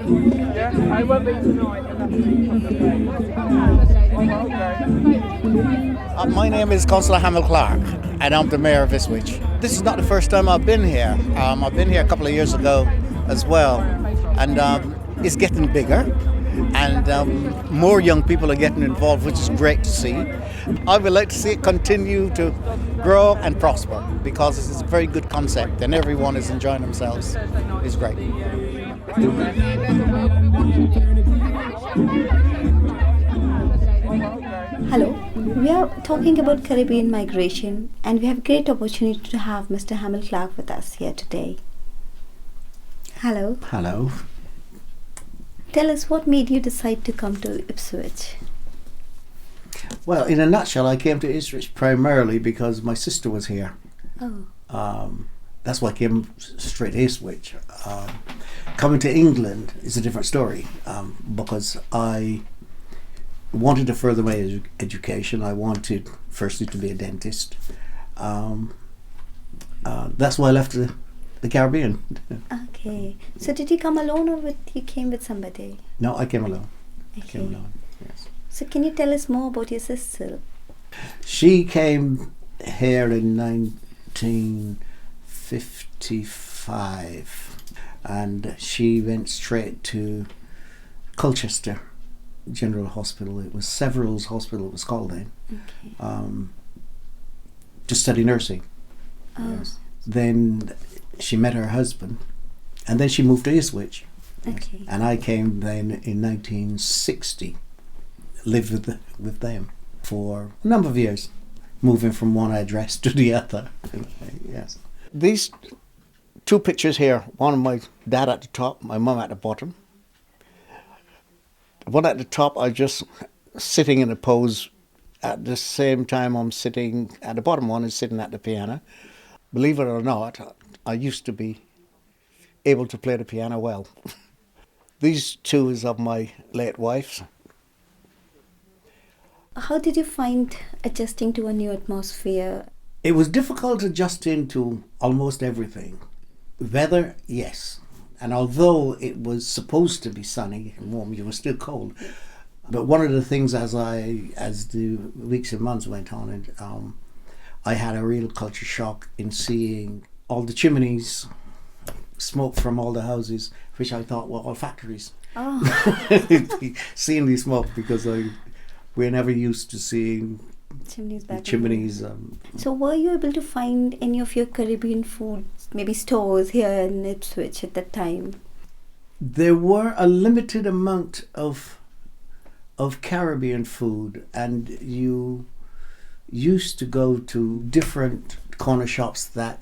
Yeah, I won't be tonight. My name is Councillor Hamil Clarke, and I'm the Mayor of Ipswich. This is not the first time I've been here. I've been here a couple of years ago as well, and it's getting bigger, and more young people are getting involved, which is great to see. I would like to see it continue to grow and prosper because this is a very good concept, and everyone is enjoying themselves. It's great. Hello, we are talking about Caribbean migration and we have a great opportunity to have Mr. Hamil Clarke with us here today. Hello, Hello. tell us what made you decide to come to Ipswich? Well, in a nutshell, I came to Ipswich primarily because my sister was here. Oh, That's why I came straight to Ipswich. Coming to England is a different story because I wanted to further my education. I wanted firstly to be a dentist. That's why I left the Caribbean. okay. So did you come alone or you came with somebody? No, I came alone. I Okay. came alone. Yes. So can you tell us more about your sister? She came here in 1955 and she went straight to Colchester General Hospital. It was Severall's Hospital, it was called then, Okay. to study nursing. Oh, Yes. Then she met her husband and then she moved to Ipswich. Yes. okay. And I came then in 1960, lived with them for a number of years, moving from one address to the other. Yes. These two pictures here, one of my dad at the top, my mum at the bottom. One at the top, I just sitting in a pose. At the same time, I'm sitting at the bottom one is sitting at the piano. Believe it or not, I used to be able to play the piano well. These two is of my late wife's. How did you find adjusting to a new atmosphere? It was difficult adjusting to almost everything. Weather, yes. And although it was supposed to be sunny and warm, you were still cold. But one of the things as the weeks and months went on, and I had a real culture shock in seeing all the chimneys, smoke from all the houses, which I thought were all factories. Oh, Seeing the smoke because we're never used to seeing chimneys back. chimneys. So were you able to find any of your Caribbean foods, maybe stores here in Ipswich at that time? There were a limited amount of Caribbean food, and you used to go to different corner shops that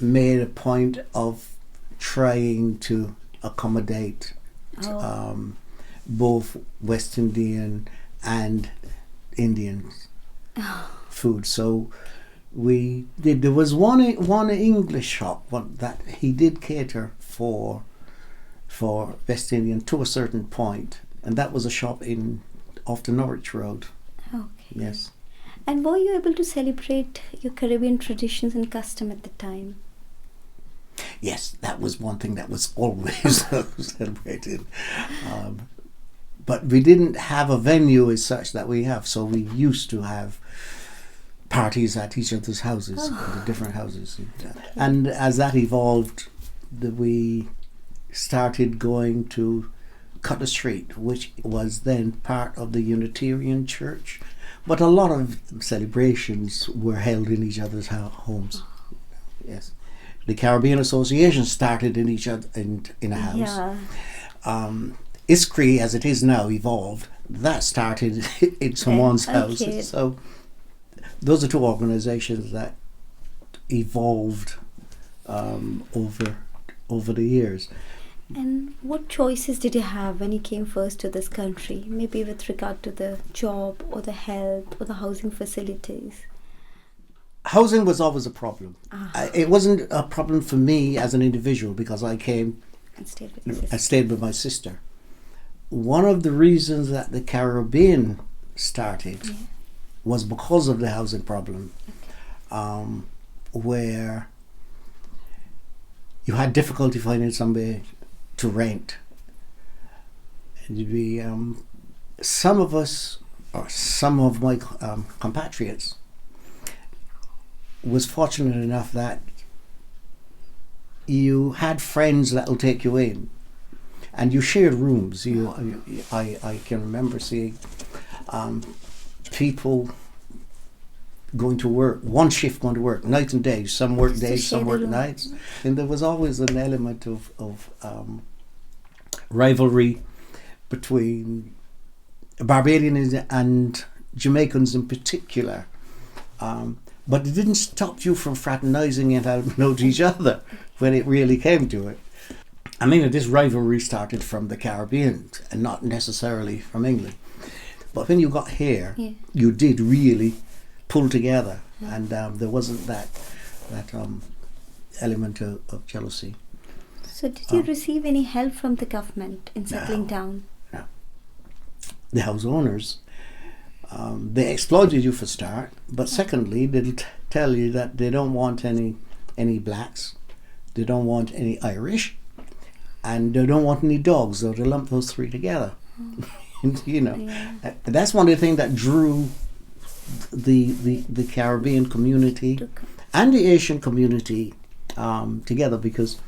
made a point of trying to accommodate Oh, both West Indian and Indian food. So we did. There was one English shop that he did cater for West Indian to a certain point, and that was a shop off the Norwich Road. okay. Yes. And were you able to celebrate your Caribbean traditions and custom at the time? Yes, that was one thing that was always celebrated. But we didn't have a venue as such that we have, so we used to have parties at each other's houses, the different houses. And as that evolved, we started going to Cutter Street, which was then part of the Unitarian Church. But a lot of celebrations were held in each other's homes. Yes. The Caribbean Association started in a house. Yeah. ISCRI, as it is now, evolved. That started in someone's house. Okay. So those are two organisations that evolved over the years. And what choices did you have when you came first to this country? Maybe with regard to the job or the health or the housing facilities? Housing was always a problem. Ah. It wasn't a problem for me as an individual because I came, And stayed with your I sister. stayed with my sister. One of the reasons that the Caribbean started Yeah. was because of the housing problem, where you had difficulty finding somebody to rent. We, some of us, or some of my compatriots, was fortunate enough that you had friends that will take you in, and you shared rooms. I can remember seeing people going to work, one shift going to work, night and day. Some work days, some work nights, and there was always an element of rivalry between Barbadians and Jamaicans in particular. But it didn't stop you from fraternising and out each other when it really came to it. I mean, this rivalry started from the Caribbean and not necessarily from England. But when you got here, you did really pull together, and there wasn't that element of jealousy. So did you receive any help from the government in settling down? No. The house owners, they exploited you for start, but secondly, they'll tell you that they don't want any blacks, they don't want any Irish, and they don't want any dogs, so they lump those three together. You know, that's one of the things that drew the Caribbean community and the Asian community together, because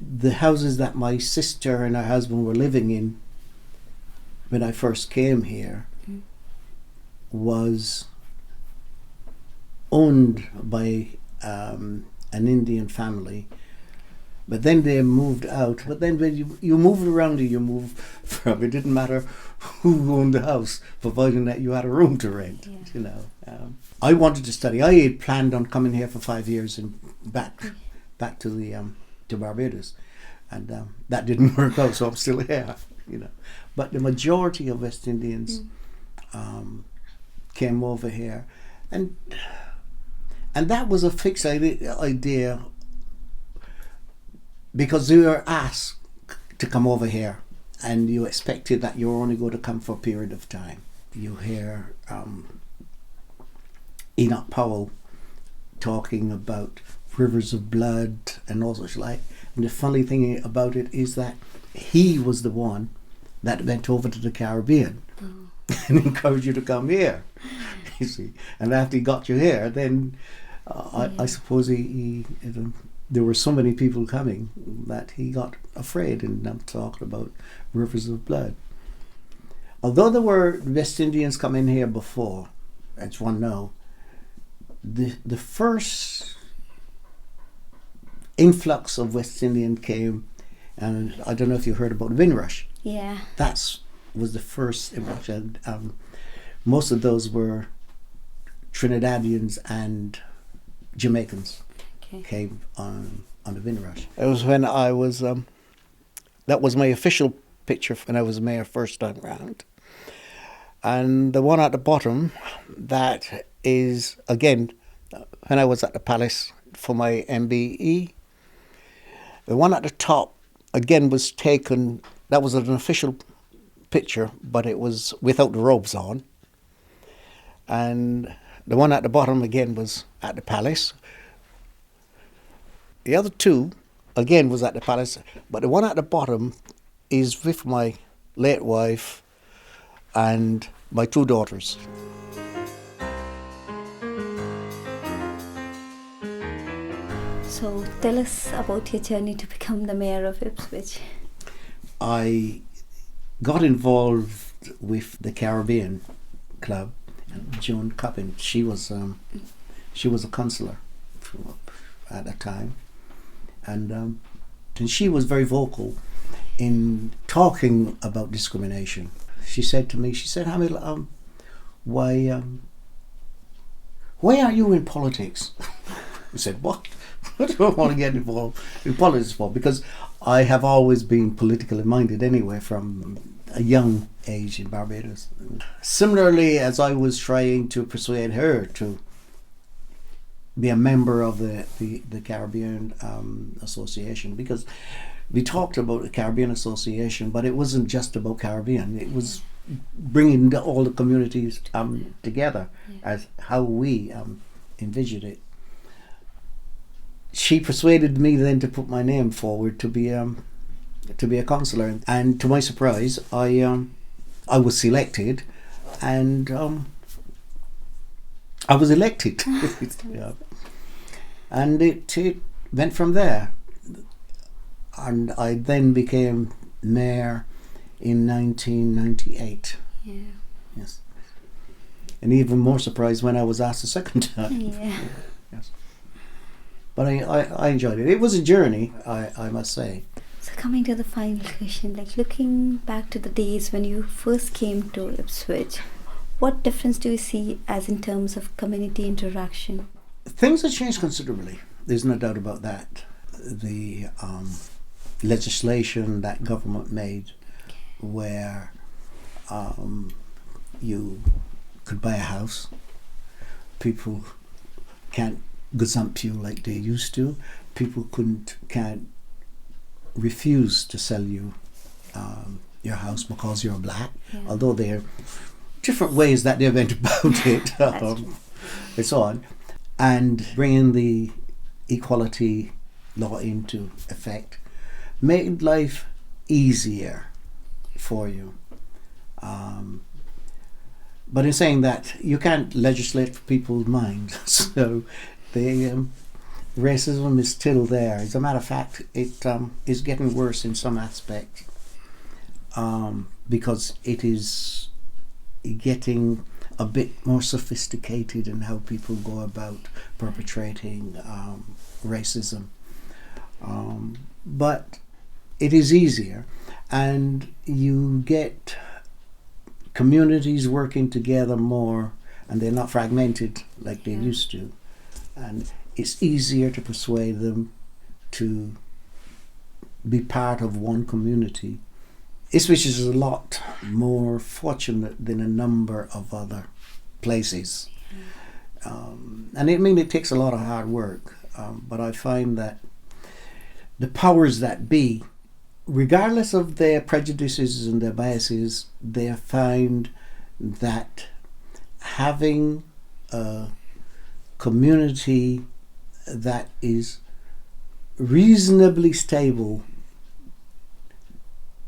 the houses that my sister and her husband were living in when I first came here was owned by an Indian family, but then they moved out. But then when you moved around, you moved from, it didn't matter who owned the house, providing that you had a room to rent. You know, I wanted to study. I had planned on coming here for 5 years and back to Barbados, and that didn't work out, so I'm still here. You know, but the majority of West Indians came over here, and that was a fixed idea, because you were asked to come over here, and you expected that you were only going to come for a period of time. You hear Enoch Powell talking about rivers of blood and all such like, and the funny thing about it is that he was the one that went over to the Caribbean and encouraged you to come here, you see. And after he got you here, then I suppose he there were so many people coming that he got afraid, and I'm talking about rivers of blood. Although there were West Indians coming here before, as one know, the first influx of West Indian came, and I don't know if you heard about the Windrush. Yeah. That was the first influx, and most of those were Trinidadians and Jamaicans came on the Windrush. It was when I was, that was my official picture when I was mayor first time round. And the one at the bottom, that is, again, when I was at the palace for my MBE. The one at the top, again, was taken, that was an official picture, but it was without the robes on. And the one at the bottom, again, was at the palace. The other two, again, was at the palace, but the one at the bottom is with my late wife and my two daughters. So tell us about your journey to become the mayor of Ipswich. I got involved with the Caribbean Club, and Joan Coppin, she was a councillor at that time, and she was very vocal in talking about discrimination. She said to me, Hamil, why are you in politics? I said, what? What do I want to get involved in politics for? Because I have always been politically minded anyway from a young age in Barbados. Similarly, as I was trying to persuade her to be a member of the Caribbean Association, because we talked about the Caribbean Association, but it wasn't just about Caribbean. It was bringing all the communities together as how we envisioned it. She persuaded me then to put my name forward to be to be a counsellor. And to my surprise, I was selected, and I was elected. Yeah. And it went from there. And I then became mayor in 1998. Yeah. Yes. And even more surprised when I was asked a second time. Yeah. Yes. But I enjoyed it. It was a journey, I must say. So coming to the final question, like looking back to the days when you first came to Ipswich, what difference do you see as in terms of community interaction? Things have changed considerably. There's no doubt about that. The legislation that government made, where you could buy a house, people can't gazump you like they used to. People can't refuse to sell you your house because you're black, although there are different ways that they went about it, and so on. And bringing the equality law into effect made life easier for you. But in saying that, you can't legislate for people's minds. So racism is still there. As a matter of fact, it is getting worse in some aspects, because it is getting a bit more sophisticated in how people go about perpetrating racism. But it is easier, and you get communities working together more, and they're not fragmented like they used to, and it's easier to persuade them to be part of one community. Ipswich is a lot more fortunate than a number of other places, and it takes a lot of hard work, but I find that the powers that be, regardless of their prejudices and their biases, they find that having a community that is reasonably stable,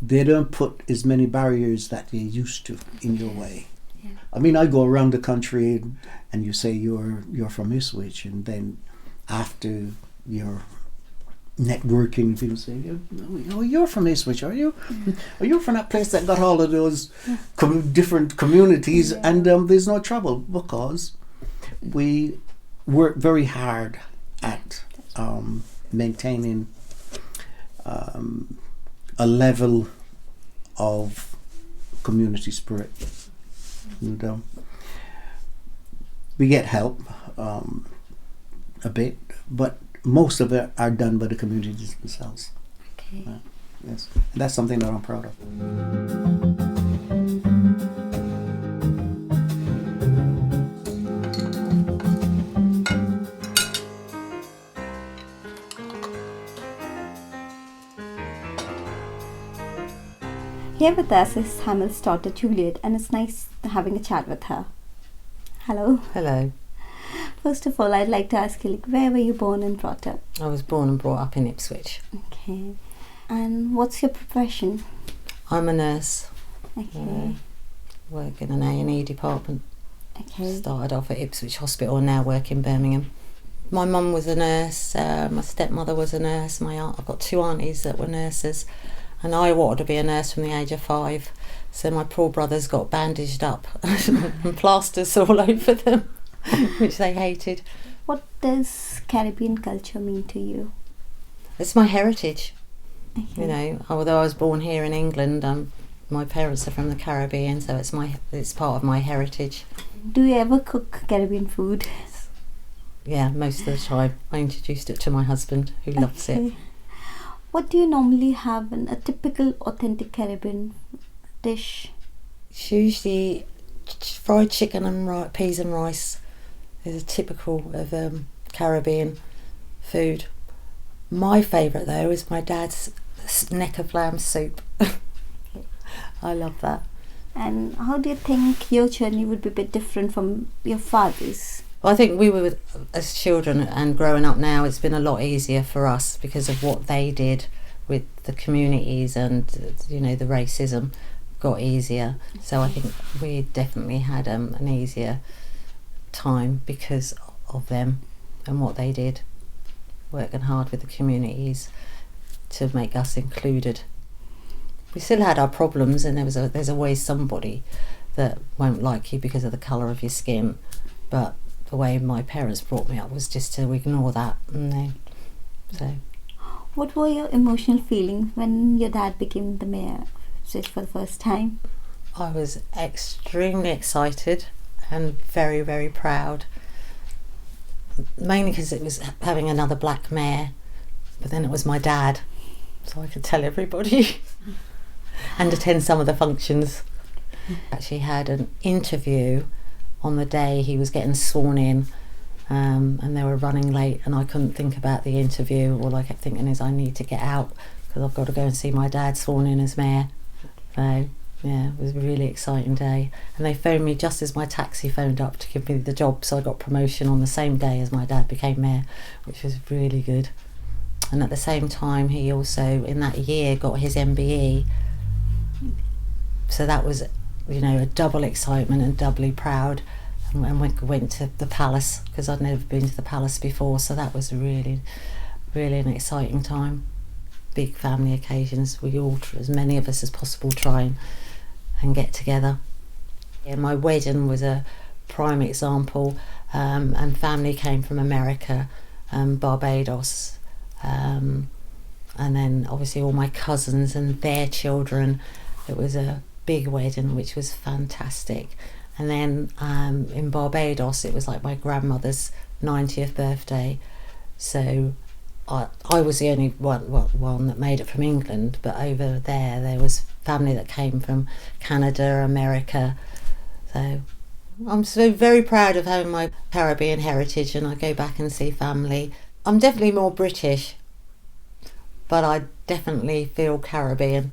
they don't put as many barriers that they used to in your way. Yeah. I mean, I go around the country and you say you're from Ipswich, and then after you're networking, people say, "Oh, you're from Ipswich, are you? Are you from that place that got all of those different communities?" Yeah. And there's no trouble, because we work very hard at maintaining a level of community spirit, and we get help a bit, but most of it are done by the communities themselves. Okay. Yes, and that's something that I'm proud of. Here with us is Hamil's daughter Juliet, and it's nice having a chat with her. Hello. Hello. First of all, I'd like to ask you, where were you born and brought up? I was born and brought up in Ipswich. Okay. And what's your profession? I'm a nurse. Okay. Work in an A&E department. Okay. Started off at Ipswich Hospital and now work in Birmingham. My mum was a nurse, my stepmother was a nurse, I've got two aunties that were nurses, and I wanted to be a nurse from the age of 5. So my poor brothers got bandaged up and plasters all over them, which they hated. What does Caribbean culture mean to you? It's my heritage. Okay. You know, although I was born here in England, my parents are from the Caribbean, so it's part of my heritage. Do you ever cook Caribbean food? Yeah, most of the time. I introduced it to my husband, who loves it. What do you normally have in a typical authentic Caribbean dish? It's usually fried chicken and peas and rice is a typical of Caribbean food. My favourite though is my dad's neck of lamb soup. I love that. And how do you think your journey would be a bit different from your father's? Well, I think we were, as children and growing up now, it's been a lot easier for us because of what they did with the communities, and the racism got easier. So I think we definitely had an easier time because of them and what they did, working hard with the communities to make us included. We still had our problems, and there's always somebody that won't like you because of the colour of your skin, but the way my parents brought me up was just to ignore that. What were your emotional feelings when your dad became the mayor of Ipswich for the first time? I was extremely excited and very, very proud, mainly because it was having another black mayor, but then it was my dad, so I could tell everybody and attend some of the functions. Actually had an interview on the day he was getting sworn in, and they were running late, and I couldn't think about the interview. All I kept thinking is I need to get out because I've got to go and see my dad sworn in as mayor. So yeah, it was a really exciting day, and they phoned me just as my taxi phoned up to give me the job, so I got promotion on the same day as my dad became mayor, which was really good. And at the same time, he also in that year got his MBE, so that was a double excitement and doubly proud. And we went to the palace because I'd never been to the palace before, so that was really, really an exciting time. Big family occasions, we all, as many of us as possible, try and get together. And my wedding was a prime example, and family came from America, Barbados, and then obviously all my cousins and their children. It was a big wedding which was fantastic. And then in Barbados it was like my grandmother's 90th birthday, so I was the only one that made it from England, but over there was family that came from Canada, America. So I'm so very proud of having my Caribbean heritage, and I go back and see family. I'm definitely more British, but I definitely feel Caribbean.